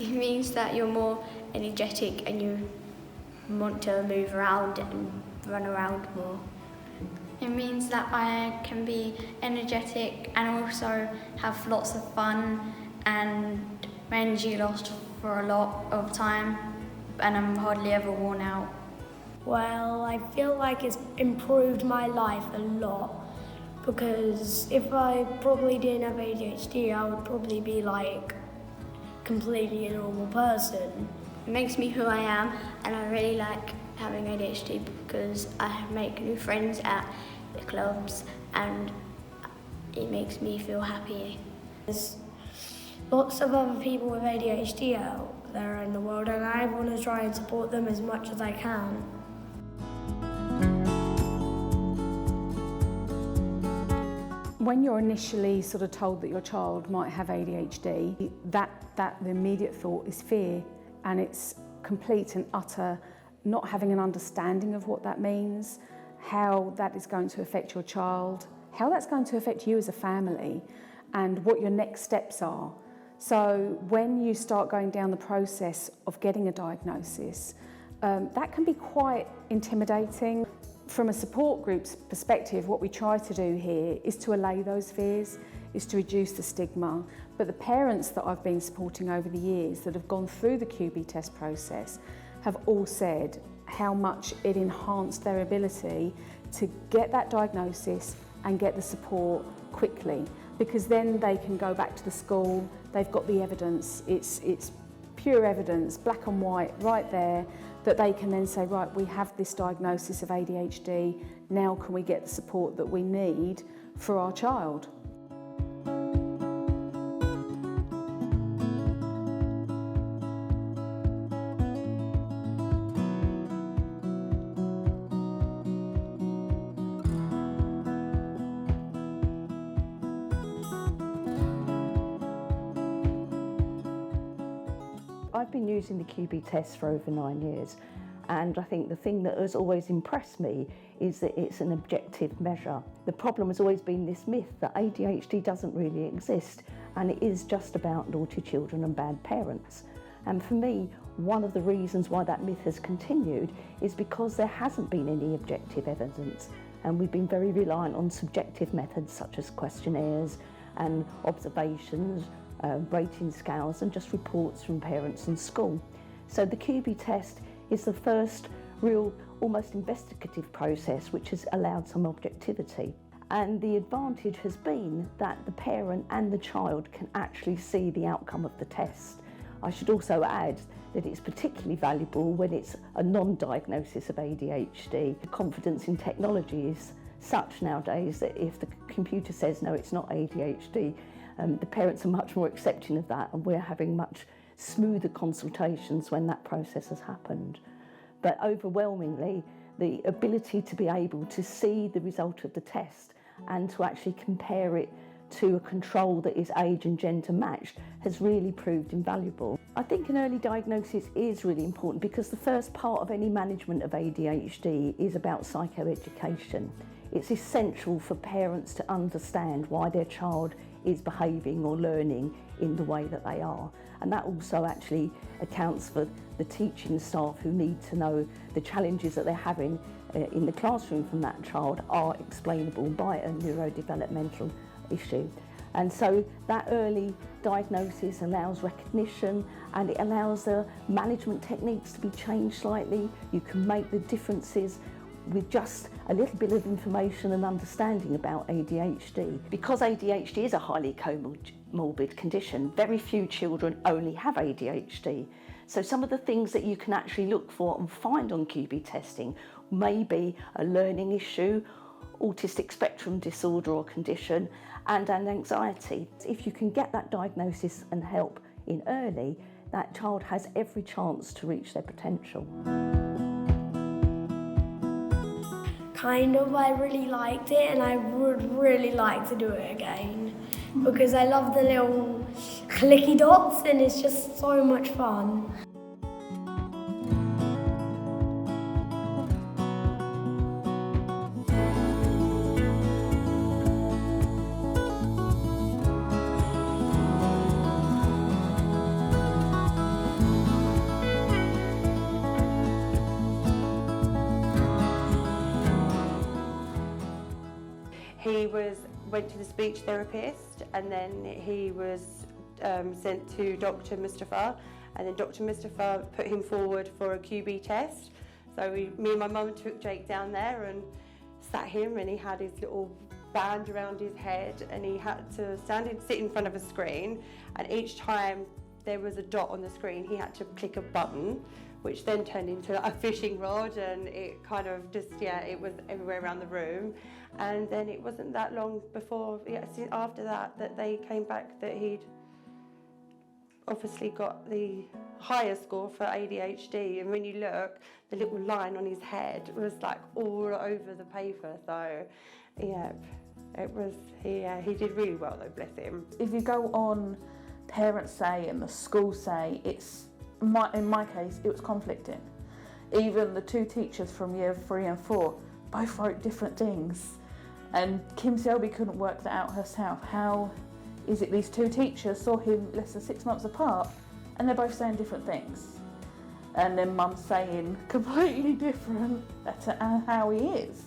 It means that you're more energetic and you want to move around and run around more. It means that I can be energetic and also have lots of fun, and my energy lasts for a lot of time and I'm hardly ever worn out. Well, I feel like it's improved my life a lot, because if I probably didn't have ADHD, I would probably be like completely a normal person. It makes me who I am, and I really like having ADHD because I make new friends at the clubs and it makes me feel happy. There's lots of other people with ADHD out there in the world, and I want to try and support them as much as I can. When you're initially sort of told that your child might have ADHD, the immediate thought is fear, and it's complete and utter not having an understanding of what that means, how that is going to affect your child, how that's going to affect you as a family, and what your next steps are. So when you start going down the process of getting a diagnosis, that can be quite intimidating. From a support group's perspective, what we try to do here is to allay those fears, is to reduce the stigma. But the parents that I've been supporting over the years that have gone through the QbTest process have all said how much it enhanced their ability to get that diagnosis and get the support quickly, because then they can go back to the school, they've got the evidence, it's pure evidence, black and white, right there, that they can then say, right, we have this diagnosis of ADHD, now can we get the support that we need for our child? I've been using the QbTest for over 9 years, and I think the thing that has always impressed me is that it's an objective measure. The problem has always been this myth that ADHD doesn't really exist, and it is just about naughty children and bad parents. And for me, one of the reasons why that myth has continued is because there hasn't been any objective evidence, and we've been very reliant on subjective methods such as questionnaires and observations, rating scales, and just reports from parents and school. So the QbTest is the first real, almost investigative process which has allowed some objectivity. And the advantage has been that the parent and the child can actually see the outcome of the test. I should also add that it's particularly valuable when it's a non-diagnosis of ADHD. The confidence in technology is such nowadays that if the computer says no, it's not ADHD, the parents are much more accepting of that, and we're having much smoother consultations when that process has happened. But overwhelmingly, the ability to be able to see the result of the test and to actually compare it to a control that is age and gender matched has really proved invaluable. I think an early diagnosis is really important because the first part of any management of ADHD is about psychoeducation. It's essential for parents to understand why their child is behaving or learning in the way that they are. And that also actually accounts for the teaching staff who need to know the challenges that they're having in the classroom from that child are explainable by a neurodevelopmental issue. And so that early diagnosis allows recognition, and it allows the management techniques to be changed slightly. You can make the differences with just a little bit of information and understanding about ADHD. Because ADHD is a highly comorbid condition, very few children only have ADHD. So some of the things that you can actually look for and find on QB testing may be a learning issue, autistic spectrum disorder or condition, and an anxiety. If you can get that diagnosis and help in early, that child has every chance to reach their potential. Kind of, I really liked it, and I would really like to do it again because I love the little clicky dots and it's just so much fun. He went to the speech therapist, and then he was sent to Dr. Mustafa, and then Dr. Mustafa put him forward for a QbTest. So me and my mum took Jake down there and sat him, and he had his little band around his head, and he had to sit in front of a screen, and each time there was a dot on the screen he had to click a button, which then turned into a fishing rod, and it kind of just, it was everywhere around the room. And then it wasn't that long before, after that they came back that he'd obviously got the higher score for ADHD, and when you look, the little line on his head was like all over the paper. So yeah, it was, he did really well though, bless him. If you go on parents say and the school say, in my case it was conflicting. Even the two teachers from year 3 and 4 both wrote different things, and Kim Selby couldn't work that out herself. How is it these two teachers saw him less than 6 months apart and they're both saying different things, and then mum's saying completely different to how he is.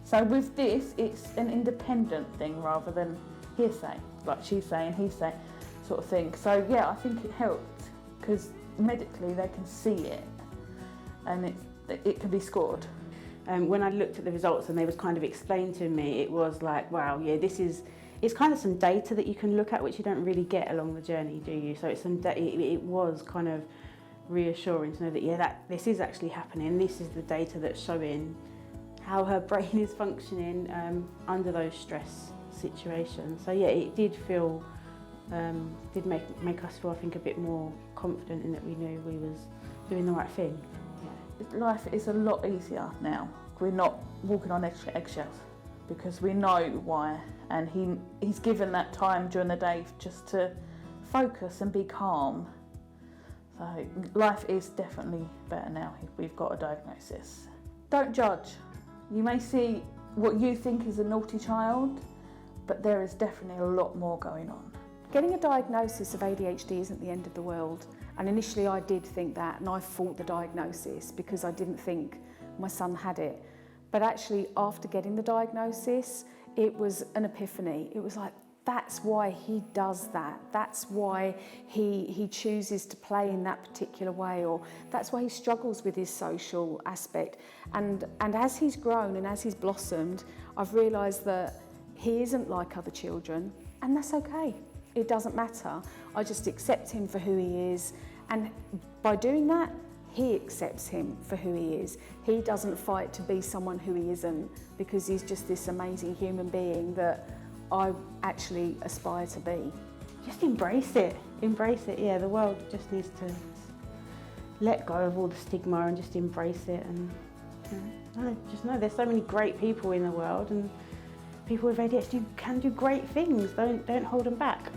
So with this, it's an independent thing rather than hearsay, like she's saying, he's saying, sort of thing. So yeah, I think it helped because medically they can see it and it can be scored. When I looked at the results and they was kind of explained to me, it was like, wow, yeah, it's kind of some data that you can look at which you don't really get along the journey, do you? So it was kind of reassuring to know that, yeah, this is actually happening. This is the data that's showing how her brain is functioning under those stress situations. So yeah, it did feel, did make us feel, I think, a bit more confident in that we knew we was doing the right thing. Yeah. Life is a lot easier now. We're not walking on eggshells because we know why, and he's given that time during the day just to focus and be calm. So life is definitely better now if we've got a diagnosis. Don't judge. You may see what you think is a naughty child, but there is definitely a lot more going on. Getting a diagnosis of ADHD isn't the end of the world, and initially I did think that, and I fought the diagnosis because I didn't think my son had it. But actually, after getting the diagnosis, it was an epiphany. It was like, that's why he does that. That's why he chooses to play in that particular way, or that's why he struggles with his social aspect. And as he's grown and as he's blossomed, I've realised that he isn't like other children, and that's okay. It doesn't matter. I just accept him for who he is, and by doing that, he accepts him for who he is. He doesn't fight to be someone who he isn't, because he's just this amazing human being that I actually aspire to be. Just embrace it, yeah, the world just needs to let go of all the stigma and just embrace it, and just know there's so many great people in the world, and people with ADHD can do great things, don't hold them back.